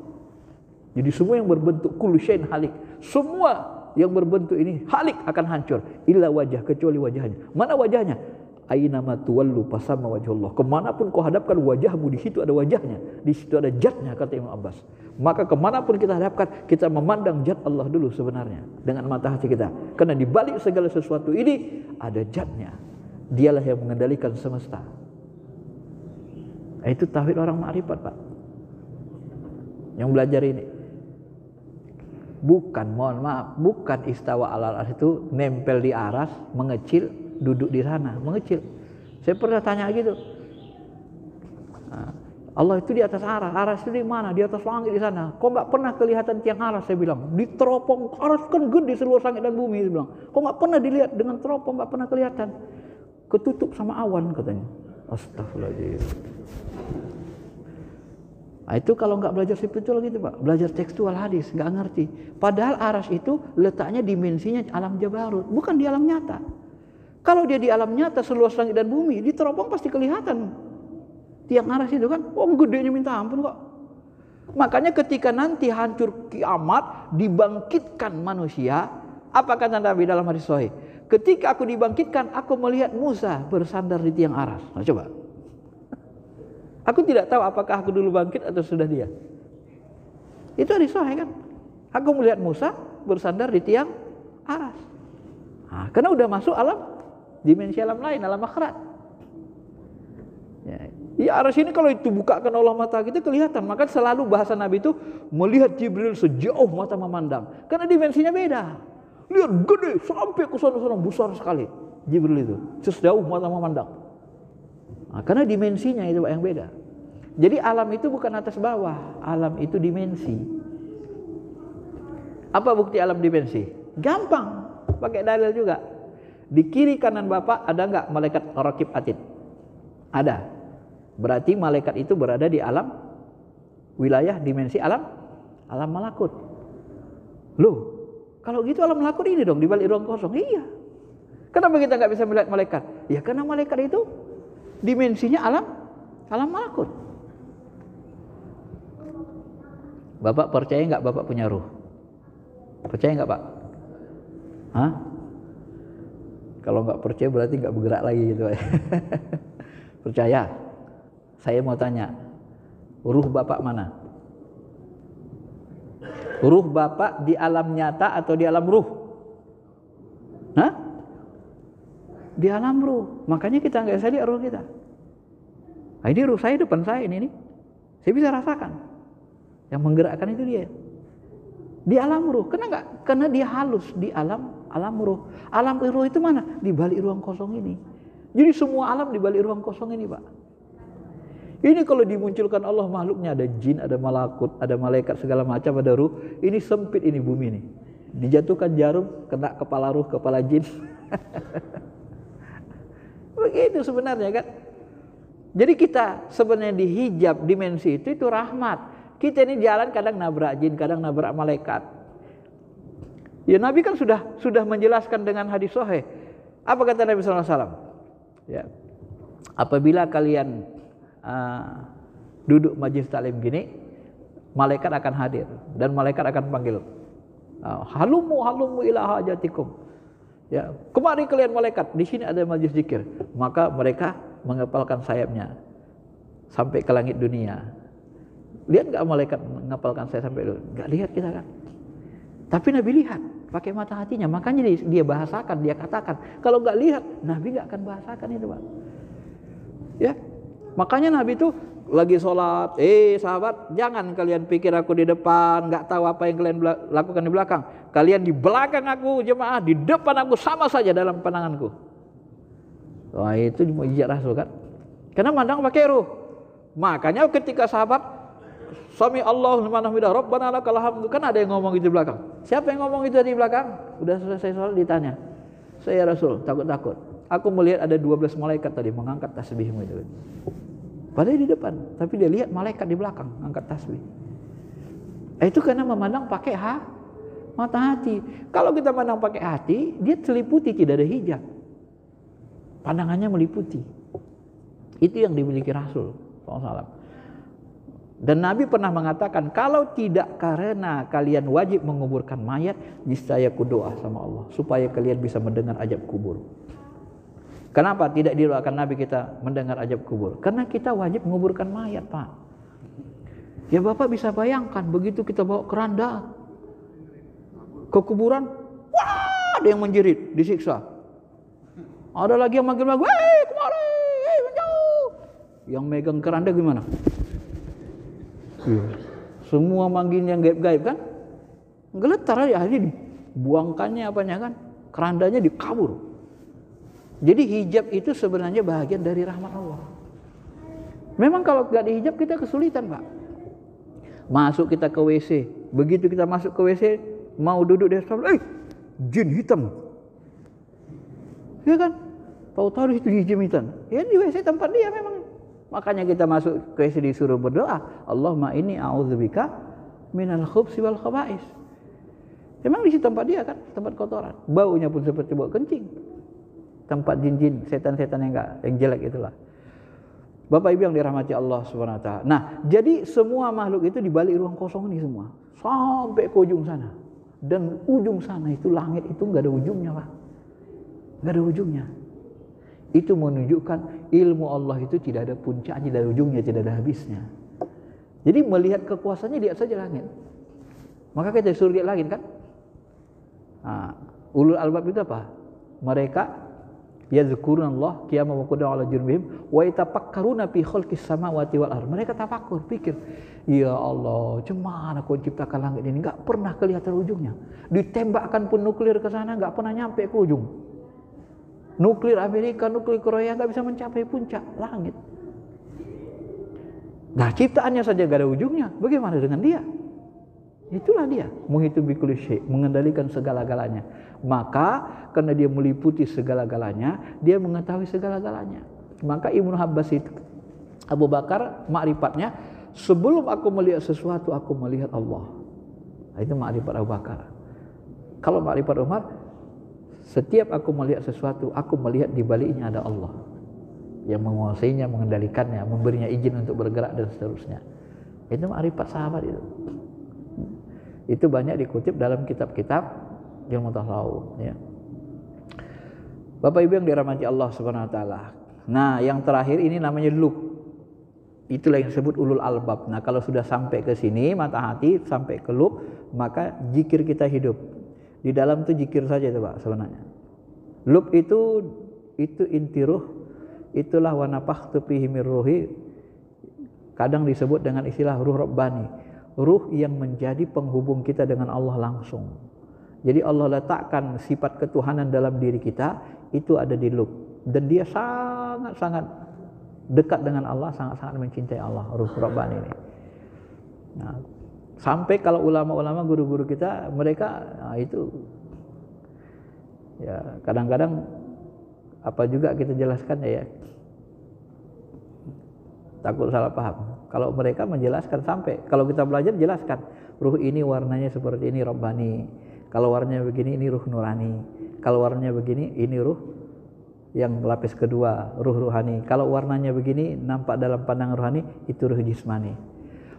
Jadi semua yang berbentuk kullu syai'in halik, semua yang berbentuk ini halik akan hancur, illa wajah, kecuali wajahnya. Mana wajahnya? Aina ma tuwallu fasamma wajhullah. Kemanapun kau hadapkan wajahmu, di situ ada wajahnya, di situ ada zatnya, kata Imam Abbas. Maka kemanapun kita hadapkan, kita memandang zat Allah dulu sebenarnya dengan mata hati kita. Karena di balik segala sesuatu ini ada zatnya. Dialah yang mengendalikan semesta. Itu tauhid orang ma'rifat, Pak. Yang belajar ini. Bukan, mohon maaf, bukan istawa alal arsy itu nempel di aras, mengecil, duduk di sana, mengecil. Saya pernah tanya gitu. Allah itu di atas aras. Aras itu di mana? Di atas langit di sana. Kok nggak pernah kelihatan tiang aras? Saya bilang. Di teropong aras kan gede seluruh langit dan bumi. Saya bilang. Kok nggak pernah dilihat dengan teropong? Nggak pernah kelihatan. Ketutup sama awan katanya. Astagfirullahaladzim. Nah, itu kalau nggak belajar spiritual gitu, Pak. Belajar tekstual hadis, nggak ngerti. Padahal aras itu letaknya dimensinya alam jabarut, bukan di alam nyata. Kalau dia di alam nyata seluas langit dan bumi, di teropong pasti kelihatan. Tiang aras itu kan, gedenya minta ampun kok. Makanya ketika nanti hancur kiamat, dibangkitkan manusia, apa kata Nabi dalam hadis sahih? Ketika aku dibangkitkan, aku melihat Musa bersandar di tiang aras. Nah, coba. Aku tidak tahu apakah aku dulu bangkit atau sudah dia. Itu hadis sahih kan? Aku melihat Musa bersandar di tiang aras. Nah, karena udah masuk alam dimensi alam lain, alam akhirat. Ya, aras ini kalau itu bukakan Allah mata kita kelihatan. Maka selalu bahasa Nabi itu melihat Jibril sejauh mata memandang. Karena dimensinya beda. Lihat gede sampai ke sana-sana, besar sekali Jibril itu, sejauh mata memandang. Nah, karena dimensinya itu yang beda. Jadi alam itu bukan atas bawah, alam itu dimensi. Apa bukti alam dimensi? Gampang, pakai dalil juga. Di kiri kanan Bapak ada enggak malaikat raqib atid? Ada. Berarti malaikat itu berada di alam wilayah dimensi alam malakut. Loh, kalau gitu alam malakut ini dong di balik ruang kosong. Iya. Kenapa kita nggak bisa melihat malaikat? Ya karena malaikat itu dimensinya alam malakut. Bapak percaya nggak Bapak punya ruh? Percaya nggak Pak? Hah? Kalau nggak percaya berarti nggak bergerak lagi gitu. Percaya? Saya mau tanya, ruh Bapak mana? Ruh Bapak di alam nyata atau di alam ruh? Hah? Di alam ruh. Makanya kita nggak bisa lihat ruh kita. Nah, ini ruh saya depan saya ini. Saya bisa rasakan. Yang menggerakkan itu dia. Di alam ruh. Kenapa? Karena dia halus di alam ruh. Alam ruh itu mana? Di balik ruang kosong ini. Jadi semua alam di balik ruang kosong ini, Pak. Ini kalau dimunculkan Allah makhluknya, ada jin, ada malakut, ada malaikat segala macam, ada ruh. Ini sempit ini bumi ini. Dijatuhkan jarum, kena kepala ruh, kepala jin. Begitu sebenarnya kan. Jadi kita sebenarnya dihijab dimensi itu rahmat. Kita ini jalan kadang nabrak jin, kadang nabrak malaikat. Ya Nabi kan sudah menjelaskan dengan hadis sahih. Apa kata Nabi SAW? Ya, apabila kalian duduk majlis taklim gini, malaikat akan hadir dan malaikat akan panggil, halumu ila hajatikum. Ya, kemari kalian malaikat, di sini ada majlis zikir. Maka mereka mengepalkan sayapnya sampai ke langit dunia. Lihat nggak malaikat mengepalkan sayap sampai itu? Nggak lihat kita kan. Tapi Nabi lihat pakai mata hatinya, makanya dia bahasakan, dia katakan. Kalau nggak lihat, Nabi nggak akan bahasakan itu, Pak. Ya, makanya Nabi itu lagi sholat, sahabat, jangan kalian pikir aku di depan, nggak tahu apa yang kalian lakukan di belakang. Kalian di belakang aku jemaah, di depan aku sama saja dalam pandanganku. Wah, itu mukjizat Rasul kan. Karena mandang pakai ruh. Makanya ketika sahabat Sami Allahu liman hamidah Rabbana lakal hamdu, kan ada yang ngomong itu di belakang. Siapa yang ngomong itu di belakang? Udah selesai sholat ditanya. Saya Rasul, takut-takut. Aku melihat ada 12 malaikat tadi mengangkat tasbihmu itu. Padahal di depan, tapi dia lihat malaikat di belakang angkat tasbih. Itu karena memandang pakai mata hati. Kalau kita pandang pakai hati, dia seliputi, tidak ada hijab. Pandangannya meliputi. Itu yang dimiliki Rasul SAW. Dan Nabi pernah mengatakan, kalau tidak karena kalian wajib menguburkan mayat, niscaya kudoa sama Allah supaya kalian bisa mendengar azab kubur. Kenapa tidak didoakan Nabi kita mendengar azab kubur? Karena kita wajib menguburkan mayat, Pak. Ya Bapak bisa bayangkan, begitu kita bawa keranda ke kuburan, wah, ada yang menjerit, disiksa. Ada lagi yang manggil-manggil, kemari, menjauh. Yang megang keranda gimana? Semua manggil yang gaib-gaib kan, geletar aja, akhirnya dibuangkannya apanya kan, kerandanya dikabur. Jadi hijab itu sebenarnya bagian dari rahmat Allah. Memang kalau nggak dihijab kita kesulitan, Pak. Masuk kita ke WC, begitu kita masuk ke WC mau duduk di atas, jin hitam, ya kan? Tahu-tahu itu jin hitam. Ya di WC tempat dia memang. Makanya kita masuk ke WC disuruh berdoa, Allahumma inni a'udzubika minal khubsi wal khaba'is. Memang di situ tempat dia kan, tempat kotoran. Baunya pun seperti bau kencing. Tempat jin-jin, setan-setan yang jelek itulah. Bapak Ibu yang dirahmati Allah Subhanahu wa taala. Nah, jadi semua makhluk itu di balik ruang kosong ini semua, sampai ke ujung sana. Dan ujung sana itu langit itu enggak ada ujungnya, Pak. Enggak ada ujungnya. Itu menunjukkan ilmu Allah itu tidak ada puncaknya, tidak ada ujungnya, tidak ada habisnya. Jadi melihat kekuasaannya lihat saja langit. Maka kita disuruh lihat langit kan? Nah, ulul albab itu apa? Mereka yazkurunallah qiyaman wa qu'udan ala junubihim wa yatafakkaruna fi khalqis samawati wal ardh. Mereka tafakkur, pikir, ya Allah, gimana kau ciptakan langit ini? Enggak pernah kelihatan ujungnya. Ditembakkan pun nuklir ke sana enggak pernah nyampe ke ujung. Nuklir Amerika, nuklir Korea nggak bisa mencapai puncak langit. Nah, ciptaannya saja nggak ada ujungnya. Bagaimana dengan dia? Itulah dia, muhitu bikulli syai', mengendalikan segala-galanya. Maka karena dia meliputi segala-galanya, dia mengetahui segala-galanya. Maka Ibnu Abbas itu, Abu Bakar, makrifatnya, sebelum aku melihat sesuatu, aku melihat Allah. Itu makrifat Abu Bakar. Kalau makrifat Umar, setiap aku melihat sesuatu, aku melihat di baliknya ada Allah yang menguasainya, mengendalikannya, memberinya izin untuk bergerak dan seterusnya. Itu makrifat sahabat itu. Itu banyak dikutip dalam kitab-kitab ilmu tasawuf. Ya. Bapak Ibu yang dirahmati Allah Subhanahu Wa Taala. Nah, yang terakhir ini namanya lub. Itulah yang disebut ulul albab. Nah, kalau sudah sampai ke sini mata hati sampai ke lub, maka zikir kita hidup. Di dalam itu zikir saja itu, Pak, sebenarnya. Lub itu inti ruh, itulah wa nafakhtu fihi mir ruhi. Kadang disebut dengan istilah ruh rabbani, ruh yang menjadi penghubung kita dengan Allah langsung. Jadi Allah letakkan sifat ketuhanan dalam diri kita, itu ada di lub, dan dia sangat-sangat dekat dengan Allah, sangat-sangat mencintai Allah, ruh rabbani ini. Nah, sampai kalau ulama-ulama guru-guru kita, mereka itu ya kadang-kadang apa juga kita jelaskan ya, takut salah paham. Kalau mereka menjelaskan sampai, kalau kita belajar jelaskan, ruh ini warnanya seperti ini rabbani, kalau warnanya begini ini ruh nurani, kalau warnanya begini ini ruh yang lapis kedua ruh rohani. Kalau warnanya begini nampak dalam pandangan rohani, itu ruh jismani.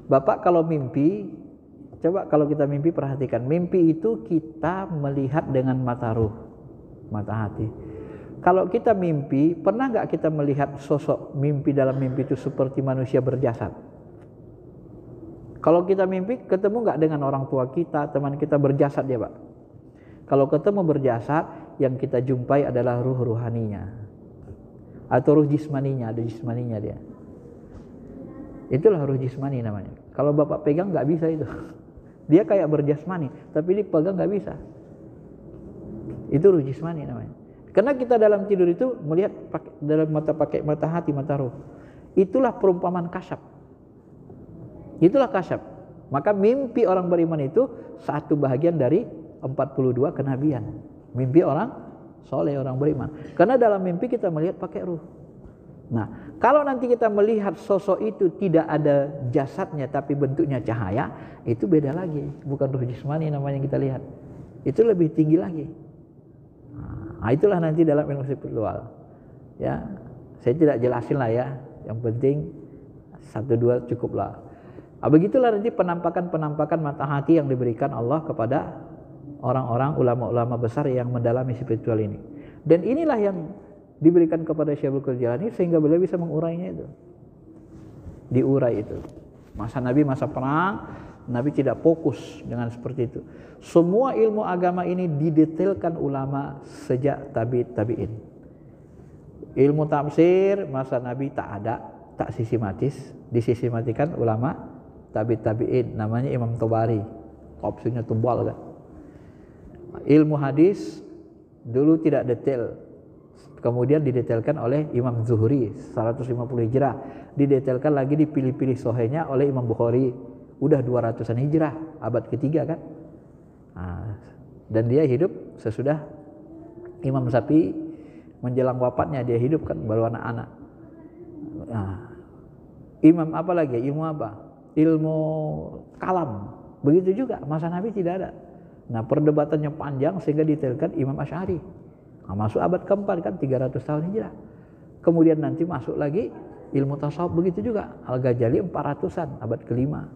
Bapak kalau mimpi, coba kalau kita mimpi perhatikan, mimpi itu kita melihat dengan mata ruh, mata hati. Kalau kita mimpi, pernah nggak kita melihat sosok mimpi dalam mimpi itu seperti manusia berjasad? Kalau kita mimpi, ketemu nggak dengan orang tua kita, teman kita berjasad ya Pak? Kalau ketemu berjasad, yang kita jumpai adalah ruh ruhaninya atau ruh jismaninya, ada jismaninya dia. Itulah ruh jismani namanya. Kalau Bapak pegang nggak bisa itu. Dia kayak berjasmani, tapi dipegang nggak bisa. Itu ruh jismani namanya. Karena kita dalam tidur itu melihat dalam mata, pakai mata hati, mata ruh. Itulah perumpamaan kasyaf. Itulah kasyaf. Maka mimpi orang beriman itu satu bahagian dari 42 kenabian. Mimpi orang soleh, orang beriman. Karena dalam mimpi kita melihat pakai ruh. Nah, kalau nanti kita melihat sosok itu tidak ada jasadnya tapi bentuknya cahaya, itu beda lagi. Bukan ruh jismani namanya yang kita lihat. Itu lebih tinggi lagi. Nah, itulah nanti dalam ilmu spiritual. Ya, saya tidak jelasin lah ya. Yang penting 1-2 cukuplah. Nah, begitulah nanti penampakan-penampakan mata hati yang diberikan Allah kepada orang-orang ulama-ulama besar yang mendalami spiritual ini. Dan inilah yang diberikan kepada Syekh Abdul Qadir Jilani sehingga beliau bisa mengurainya itu. Diurai itu. Masa Nabi, masa perang, Nabi tidak fokus dengan seperti itu. Semua ilmu agama ini didetailkan ulama sejak tabi'in. Ilmu tafsir masa Nabi tak ada, tak sistematis, disistematikan ulama tabi'in, namanya Imam Tabari. Opsinya tebal kan. Ilmu hadis dulu tidak detail, kemudian didetailkan oleh Imam Zuhri 150 Hijrah, didetailkan lagi, dipilih-pilih sahihnya oleh Imam Bukhari, udah 200-an Hijrah, abad ketiga kan. Nah, dan dia hidup sesudah Imam Syafi'i, menjelang wafatnya dia hidup kan, baru anak-anak. Nah, Imam apa lagi? Ilmu apa? Ilmu kalam. Begitu juga masa Nabi tidak ada. Nah, perdebatannya panjang sehingga detailkan Imam Asy'ari. Nah, masuk abad keempat kan, 300 tahun Hijrah. Kemudian nanti masuk lagi ilmu tasawuf, begitu juga. Al-Ghazali 400-an, abad kelima.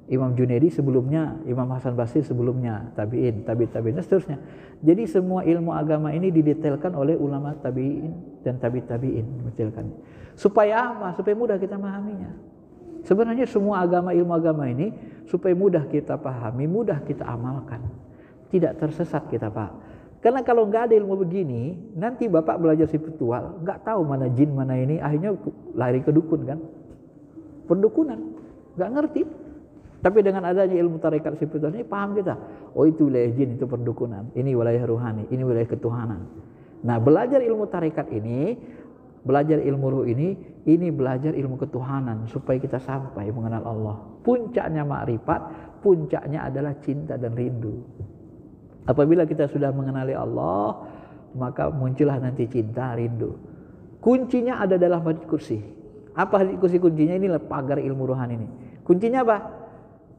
Imam Junaidi sebelumnya, Imam Hasan Basri sebelumnya, tabi'in, tabi'in, dan seterusnya. Jadi semua ilmu agama ini didetailkan oleh ulama tabi'in dan tabi'in, detailkan. Supaya apa? Supaya mudah kita memahaminya. Sebenarnya semua agama, ilmu agama ini supaya mudah kita pahami, mudah kita amalkan. Tidak tersesat kita, Pak. Karena kalau nggak ada ilmu begini, nanti Bapak belajar spiritual, nggak tahu mana jin, mana ini, akhirnya lari ke dukun kan. Pendukunan, nggak ngerti. Tapi dengan adanya ilmu tarekat spiritual ini paham kita. Oh, itu wilayah jin, itu perdukunan. Ini wilayah rohani, ini wilayah ketuhanan. Nah, belajar ilmu tarekat ini, belajar ilmu ruh ini belajar ilmu ketuhanan supaya kita sampai mengenal Allah. Puncaknya makrifat, puncaknya adalah cinta dan rindu. Apabila kita sudah mengenali Allah, maka muncullah nanti cinta, rindu. Kuncinya ada dalam hadits kursi. Apa hadits kursi kuncinya? Inilah pagar ilmu rohani ini. Kuncinya apa?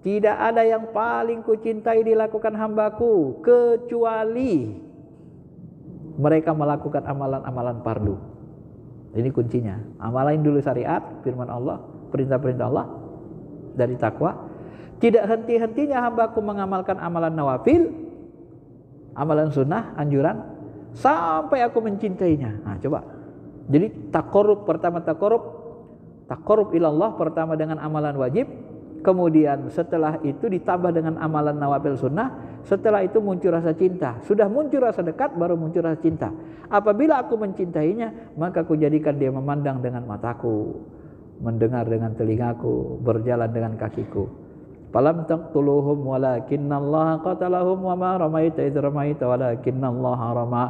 Tidak ada yang paling kucintai dilakukan hambaku kecuali mereka melakukan amalan-amalan fardu. Ini kuncinya. Amalain dulu syariat, firman Allah, perintah-perintah Allah dari takwa. Tidak henti-hentinya hambaku mengamalkan amalan nawafil, amalan sunnah, anjuran, sampai aku mencintainya. Nah, coba. Jadi taqarrub, pertama taqarrub ilallah pertama dengan amalan wajib, kemudian setelah itu ditambah dengan amalan nawafil sunnah, setelah itu muncul rasa cinta. Sudah muncul rasa dekat, baru muncul rasa cinta. Apabila aku mencintainya, maka aku jadikan dia memandang dengan mataku, mendengar dengan telingaku, berjalan dengan kakiku. Falam taqtuluhum walakinnallaha qatalahum wa ma ramaita idz ramaita walakinnallaha rama.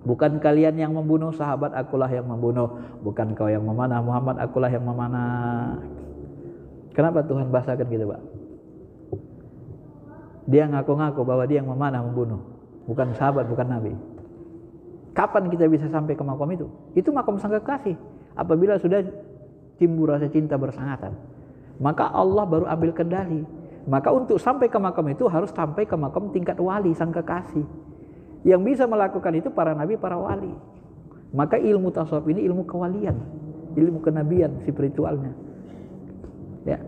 Bukan kalian yang membunuh, sahabat akulah yang membunuh. Bukan kau yang memanah, Muhammad akulah yang memanah. Kenapa Tuhan bahasakan gitu, Pak? Dia ngaku-ngaku bahwa dia yang memanah, membunuh. Bukan sahabat, bukan nabi. Kapan kita bisa sampai ke makom itu? Itu makom sang kekasih. Apabila sudah timbul rasa cinta bersangatan, maka Allah baru ambil kendali. Maka untuk sampai ke makom itu harus sampai ke makom tingkat wali, sang kekasih. Yang bisa melakukan itu para nabi, para wali. Maka ilmu tasawuf ini ilmu kewalian, ilmu kenabian, spiritualnya. Ya.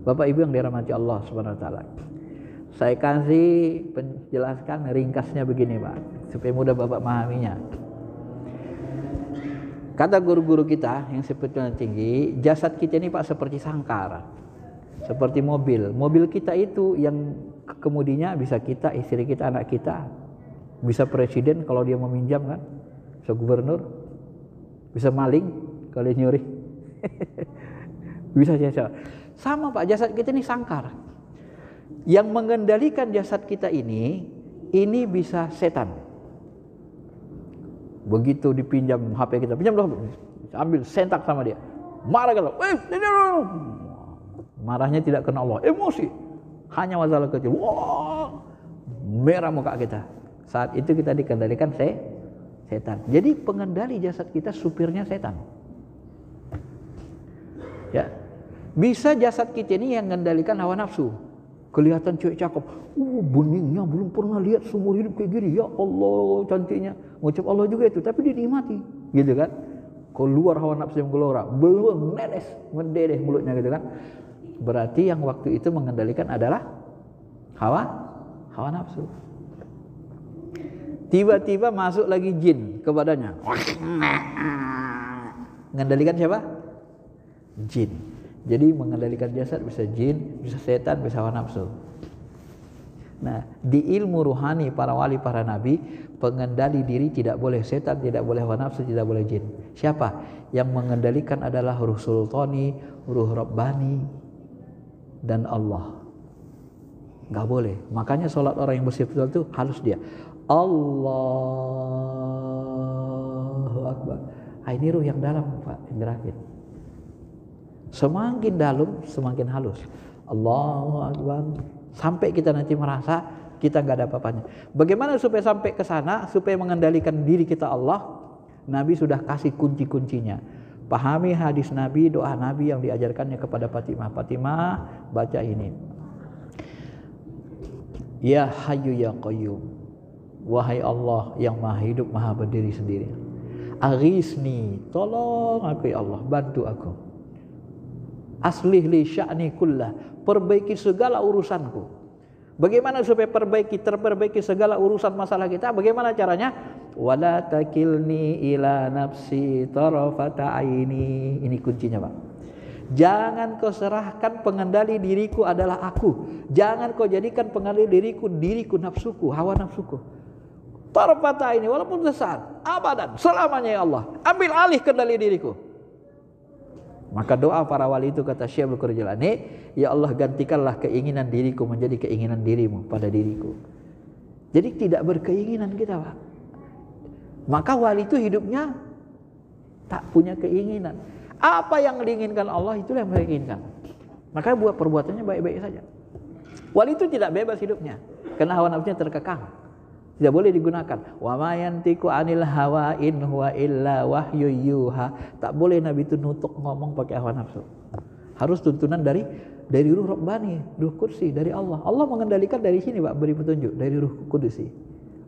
Bapak Ibu yang dirahmati Allah Subhanahu wa taala. Saya kasih penjelaskan ringkasnya begini, Pak, supaya mudah Bapak memahaminya. Kata guru-guru kita yang spiritual tinggi, jasad kita ini, Pak, seperti sangkar. Seperti mobil. Mobil kita itu yang kemudinya bisa kita, istri kita, anak kita. Bisa presiden kalau dia meminjam kan, bisa gubernur, bisa maling kalau dia nyuri. Bisa jasa. Sama, Pak, jasad kita ini sangkar. Yang mengendalikan jasad kita ini bisa setan. Begitu dipinjam HP kita, pinjam dong, ambil, sentak sama dia. Marah kalau, marahnya tidak kena Allah, emosi. Hanya masalah kecil. Wah, merah muka kita. Saat itu kita dikendalikan setan. Jadi pengendali jasad kita supirnya setan. Ya. Bisa jasad kita ini yang mengendalikan hawa nafsu. Kelihatan cewek cakep. Beningnya belum pernah lihat seumur hidup kayak gini. Ya Allah, cantiknya. Ngucap Allah juga itu, tapi dinikmati. Gitu kan? Keluar hawa nafsu yang gelora. Belum nedes, mendedeh mulutnya gitu kan. Berarti yang waktu itu mengendalikan adalah hawa nafsu. Tiba-tiba masuk lagi jin ke badannya. Mengendalikan siapa? Jin. Jadi mengendalikan jasad bisa jin, bisa setan, bisa hawa nafsu. Nah, di ilmu ruhani para wali, para nabi, pengendali diri tidak boleh setan, tidak boleh hawa nafsu, tidak boleh jin. Siapa? Yang mengendalikan adalah ruh sultani, ruh rabbani, dan Allah. Gak boleh. Makanya sholat orang yang bersifat itu harus dia Allahu Akbar. Ini ruh yang dalam, Pak, yang gerakin. Semakin dalam, semakin halus. Allahu Akbar. Sampai kita nanti merasa kita nggak ada apa-apanya. Bagaimana supaya sampai ke sana, supaya mengendalikan diri kita Allah? Nabi sudah kasih kunci-kuncinya. Pahami hadis Nabi, doa Nabi yang diajarkannya kepada Fatimah. Fatimah, baca ini. Ya Hayyu ya Qayyum. Wahai Allah yang maha hidup, maha berdiri sendiri. Aghisni, tolong aku ya Allah, bantu aku. Aslih li sya'ni kullah, perbaiki segala urusanku. Bagaimana supaya terperbaiki segala urusan masalah kita? Bagaimana caranya? Wala takilni ila nafsi tarafata aini. Ini kuncinya, Pak. Jangan kau serahkan pengendali diriku adalah aku. Jangan kau jadikan pengendali diriku nafsuku, hawa nafsuku. Tarafata aini, walaupun sesaat, abadan, selamanya ya Allah. Ambil alih kendali diriku. Maka doa para wali itu, kata Syekh Abdul Jilani, ya Allah gantikanlah keinginan diriku menjadi keinginan dirimu pada diriku. Jadi tidak berkeinginan kita, Pak. Maka wali itu hidupnya tak punya keinginan. Apa yang diinginkan Allah itulah yang mereka inginkan. Maka buat perbuatannya baik-baik saja. Wali itu tidak bebas hidupnya karena hawa nafsunya terkekang. Tidak boleh digunakan. Wa ma yantiqu anil hawa in huwa illa wahyu yuha. Tak boleh Nabi itu nutuk ngomong pakai hawa nafsu. Harus tuntunan dari ruh Rabbani, ruh kursi, dari Allah. Allah mengendalikan dari sini, Pak, beri petunjuk dari ruh kudusi,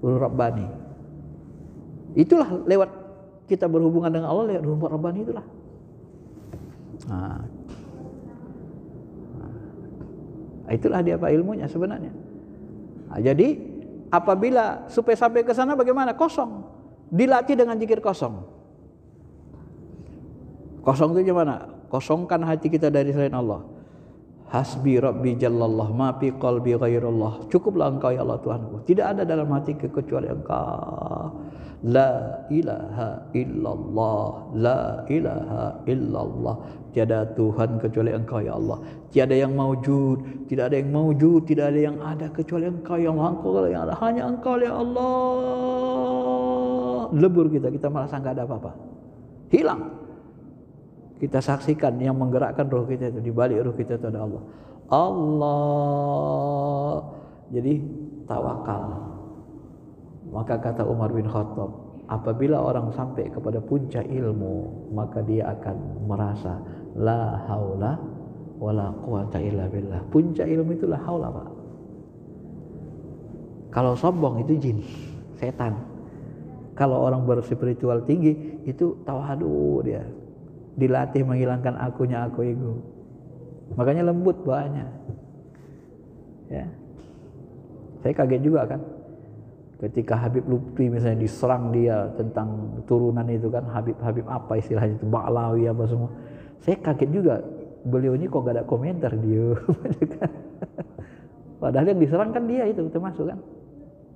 ruh Rabbani. Itulah lewat kita berhubungan dengan Allah, lewat ruh Rabbani itulah. Itulah dia, Pak, ilmunya sebenarnya. Jadi apabila supaya sampai ke sana bagaimana? Kosong. Dilatih dengan zikir kosong. Kosong itu gimana? Kosongkan hati kita dari selain Allah. Hasbi Rabbi Jallallah ma fi qalbi ghairullah. Cukuplah engkau ya Allah Tuhanku. Tidak ada dalam hatiku kecuali engkau. La ilaha illallah. La ilaha illallah. Tiada Tuhan kecuali engkau ya Allah. Tiada yang maujud, tidak ada yang maujud, tidak ada yang ada kecuali engkau ya Allah. Engkau yang ada, hanya engkau ya Allah. Lebur kita merasa enggak ada apa-apa. Hilang. Kita saksikan yang menggerakkan roh kita itu, di balik roh kita itu ada Allah. Allah. Jadi tawakal. Maka kata Umar bin Khattab, apabila orang sampai kepada puncak ilmu, maka dia akan merasa la haula wala quwata illa billah. Puncak ilmu itulah haula, Pak. Kalau sombong itu jin, setan. Kalau orang berspiritual tinggi itu tawadu, dia dilatih menghilangkan akunya, aku ego. Makanya lembut bawaannya. Ya. Saya kaget juga kan ketika Habib Lutfi misalnya diserang dia tentang turunan itu kan, Habib apa istilahnya itu, Ba'lawi apa semua. Saya kaget juga, beliau ini kok gak ada komentar dia. Padahal yang diserang kan dia itu termasuk kan.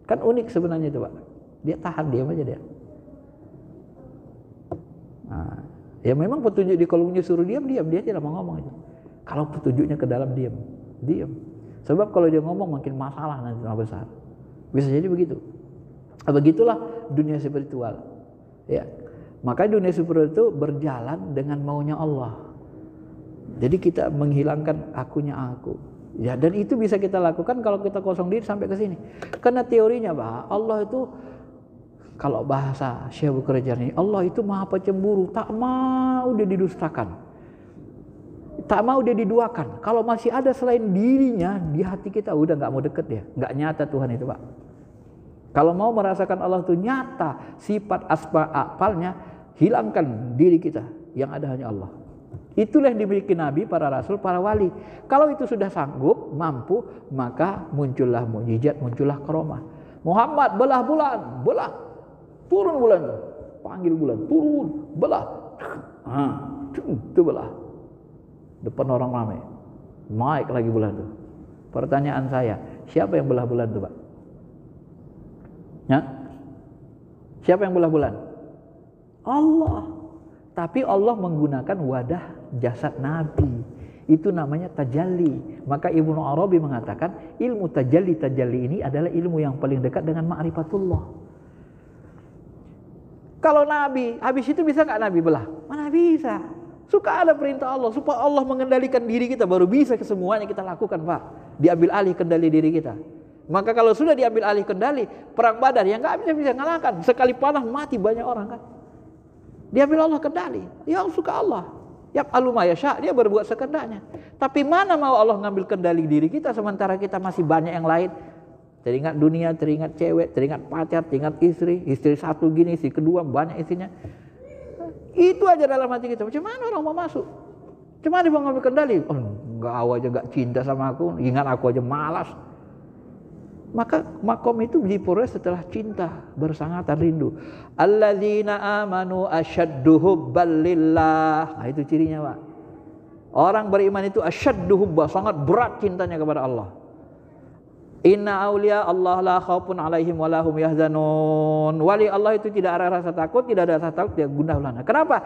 Kan unik sebenarnya itu Pak. Dia tahan, diam aja dia. Nah, ya memang petunjuk di kolomnya suruh diam, dia tidak mau ngomong itu. Kalau petunjuknya ke dalam diam. Sebab kalau dia ngomong makin masalah nanti tambah besar. Bisa jadi begitu. Begitulah dunia spiritual. Ya. Maka dunia spiritual itu berjalan dengan maunya Allah. Jadi kita menghilangkan akunya aku. Ya, dan itu bisa kita lakukan kalau kita kosong diri sampai ke sini. Karena teorinya Pak, Allah itu kalau bahasa Syekh Abu Qurajah ini, Allah itu maha pecemburu, tak mau dia didustakan, tak mau dia diduakan. Kalau masih ada selain dirinya di hati kita, udah nggak mau deket dia, nggak nyata Tuhan itu Pak. Kalau mau merasakan Allah itu nyata, sifat asma apalnya, hilangkan diri kita, yang ada hanya Allah. Itulah yang dimiliki Nabi, para Rasul, para Wali. Kalau itu sudah sanggup, mampu, maka muncullah mukjizat, muncullah karomah. Muhammad belah bulan, belah. Turun bulan itu, panggil bulan, turun, belah, itu belah, depan orang ramai, naik lagi bulan itu. Pertanyaan saya, siapa yang belah bulan itu Pak? Ya? Siapa yang belah bulan? Allah. Tapi Allah menggunakan wadah jasad Nabi. Itu namanya tajalli. Maka Ibnu Arabi mengatakan ilmu tajalli ini adalah ilmu yang paling dekat dengan ma'rifatullah. Kalau Nabi, habis itu bisa nggak Nabi belah? Mana bisa. Suka ada perintah Allah, supaya Allah mengendalikan diri kita, baru bisa kesemuanya kita lakukan Pak. Diambil alih kendali diri kita. Maka kalau sudah diambil alih kendali, perang Badar yang nggak bisa ngalahkan. Sekali panah mati banyak orang kan. Diambil Allah kendali. Yang suka Allah. Ya aluma yasha, dia berbuat sekendaknya. Tapi mana mau Allah ngambil kendali diri kita sementara kita masih banyak yang lain. Teringat dunia, teringat cewek, teringat pacar, teringat istri satu gini, istri kedua banyak istrinya. Itu aja dalam hati kita. Macam mana orang mau masuk? Macam mana dia mau ngambil kendali? Oh, enggak, awak aja enggak cinta sama aku, ingat aku aja malas. Maka makom itu diperoleh setelah cinta, bersangatan, rindu. Alladzina amanu asyaddu hubban lillah. Nah, itu cirinya Pak. Orang beriman itu asyaddu hubba, sangat berat cintanya kepada Allah. Inna awliya Allah la khaufun alaihim wa lahum yahzanun. Wali Allah itu tidak ada rasa takut, tidak ada rasa takut, dia gundah gulana. Kenapa?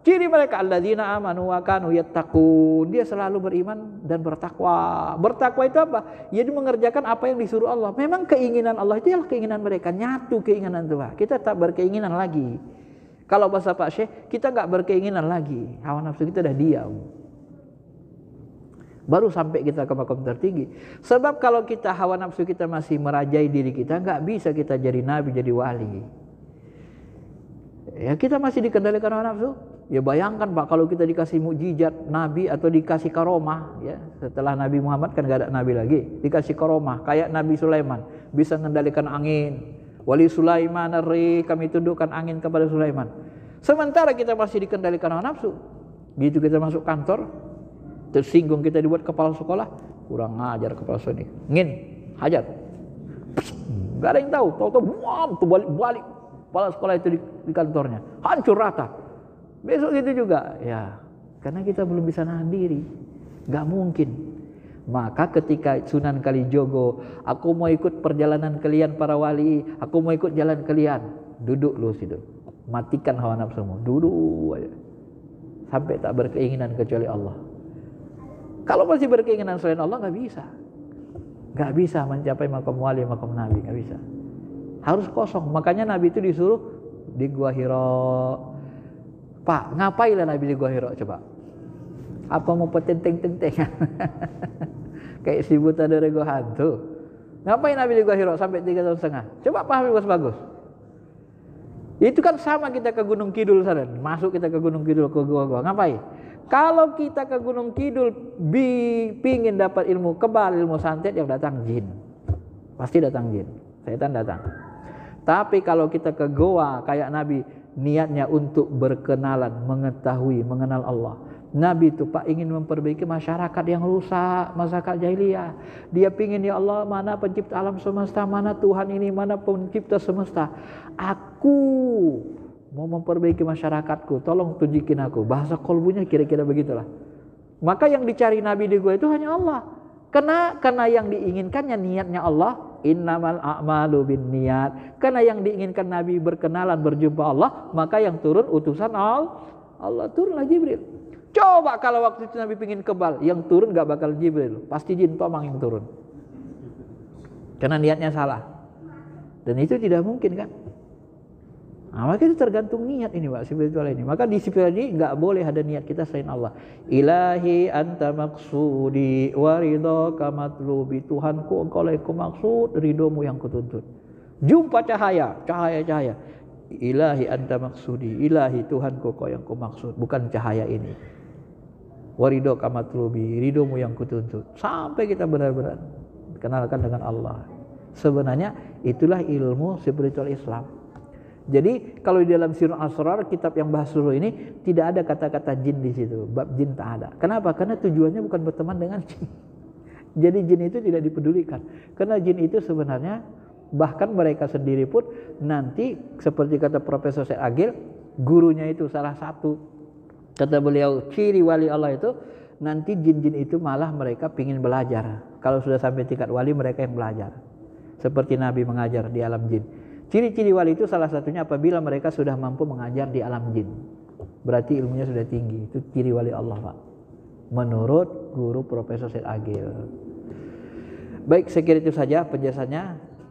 Ciri mereka alladzina amanu wa kanu yattaqun. Dia selalu beriman dan bertakwa. Bertakwa itu apa? Jadi mengerjakan apa yang disuruh Allah. Memang keinginan Allah itu adalah keinginan mereka, nyatu keinginan itu Pak. Kita tak berkeinginan lagi. Kalau bahasa Pak Syekh, kita enggak berkeinginan lagi. Hawa nafsu kita dah diam. Baru sampai kita ke makom tertinggi. Sebab kalau kita hawa nafsu kita masih merajai diri kita, nggak bisa kita jadi nabi, jadi wali. Ya kita masih dikendalikan hawa nafsu. Ya bayangkan Pak, kalau kita dikasih mukjizat nabi atau dikasih karomah, ya setelah Nabi Muhammad kan nggak ada nabi lagi, dikasih karomah kayak Nabi Sulaiman, bisa mengendalikan angin. Wali Sulaiman ar-rih, kami tundukkan angin kepada Sulaiman. Sementara kita masih dikendalikan hawa nafsu. Gitu kita masuk kantor, tersinggung kita dibuat kepala sekolah, kurang ngajar kepala sekolah ini, ngin, hajar, nggak ada yang tahu, tahu balik kepala sekolah itu di kantornya, hancur rata. Besok gitu juga, ya, karena kita belum bisa nahan diri, nggak mungkin. Maka ketika Sunan Kalijogo, aku mau ikut perjalanan kalian para wali, aku mau ikut jalan kalian, duduk lu situ, matikan hawa nafsumu, duduk aja, sampai tak berkeinginan kecuali Allah. Kalau masih berkeinginan selain Allah nggak bisa mencapai makom wali, makom nabi, nggak bisa. Harus kosong. Makanya Nabi itu disuruh di Gua Hira. Pak, ngapainlah Nabi di Gua Hira coba? Apa mau petenteng-tenteng? Kayak si buta dari gua hantu. Ngapain Nabi di Gua Hira sampai 3 tahun setengah? Coba pahami bagus-bagus. Itu kan sama kita ke Gunung Kidul sana. Masuk kita ke Gunung Kidul ke gua-gua. Ngapain? Kalau kita ke Gunung Kidul pingin dapat ilmu kebal, ilmu santet, yang datang jin. Pasti datang jin. Setan datang. Tapi kalau kita ke goa kayak Nabi, niatnya untuk berkenalan, mengetahui, mengenal Allah. Nabi itu Pak ingin memperbaiki masyarakat yang rusak, masyarakat jahiliyah. Dia pingin, ya Allah, mana pencipta alam semesta, mana Tuhan ini, mana pencipta semesta. Aku mau memperbaiki masyarakatku, tolong tunjukin aku. Bahasa kolbunya kira-kira begitulah. Maka yang dicari Nabi di gua itu hanya Allah. Karena yang diinginkannya niatnya Allah. Innamal a'malu bin niat. Karena yang diinginkan Nabi berkenalan, berjumpa Allah, maka yang turun utusan Allah, turunlah Jibril. Coba kalau waktu itu Nabi pingin kebal, yang turun gak bakal Jibril, pasti jin tomang yang turun. Karena niatnya salah. Dan itu tidak mungkin kan. Nah, maka itu tergantung niat ini Pak, spiritual ini. Maka di spiritual ini gak boleh ada niat kita selain Allah. Ilahi anta maksudi wa ridhaka matlubi. Tuhanku, engkau lah yang maksud, ridhomu yang kutuntut. Jumpa cahaya. Ilahi anta maksudi. Ilahi Tuhanku, kau yang kumaksud, bukan cahaya ini. Wa ridhaka matlubi, ridhomu yang kutuntut. Sampai kita benar-benar kenalkan dengan Allah. Sebenarnya itulah ilmu spiritual Islam. Jadi kalau di dalam Sirrul Asrar, kitab yang bahas suruh ini, tidak ada kata-kata jin di situ. Bab jin tak ada. Kenapa? Karena tujuannya bukan berteman dengan jin. Jadi jin itu tidak dipedulikan. Karena jin itu sebenarnya, bahkan mereka sendiri pun nanti, seperti kata Profesor Syed Agil, gurunya itu salah satu, kata beliau, ciri wali Allah itu, nanti jin-jin itu malah mereka pingin belajar. Kalau sudah sampai tingkat wali, mereka yang belajar. Seperti Nabi mengajar di alam jin. Ciri-ciri wali itu salah satunya apabila mereka sudah mampu mengajar di alam jin. Berarti ilmunya sudah tinggi. Itu ciri wali Allah Pak. Menurut guru Profesor Syed Agil. Baik, sekira itu saja penjelasannya.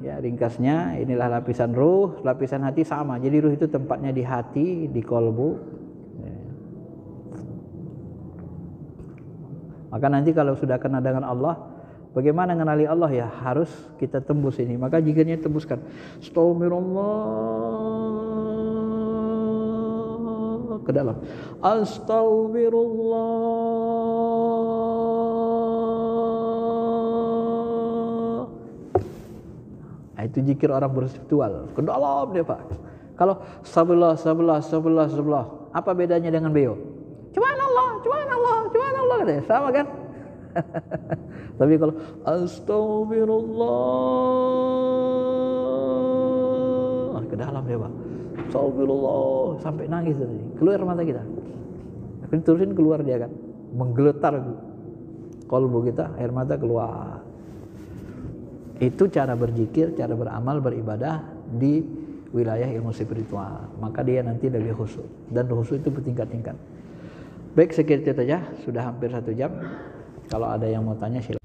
Ya, ringkasnya inilah lapisan ruh, lapisan hati sama. Jadi ruh itu tempatnya di hati, di kolbu. Ya. Maka nanti kalau sudah kenal dengan Allah, bagaimana mengenali Allah ya, harus kita tembus ini. Maka jikanya tembuskan. Astaghfirullah ke dalam. Astaghfirullah. Nah, itu zikir orang berspiritual. Ke dalam dia Pak. Kalau sebelah. Apa bedanya dengan beo? Subhanallah. Sama kan? Tapi kalau astagfirullah ke dalam ya Pak, astagfirullah sampai nangis tadi, keluar mata kita. Akan terusin keluar dia kan, menggeletar kolbu kita, air mata keluar. Itu cara berzikir, cara beramal, beribadah di wilayah ilmu spiritual. Maka dia nanti lebih khusyuk, dan khusyuk itu bertingkat-tingkat. Baik, sekian saja, sudah hampir 1 jam. Kalau ada yang mau tanya silakan.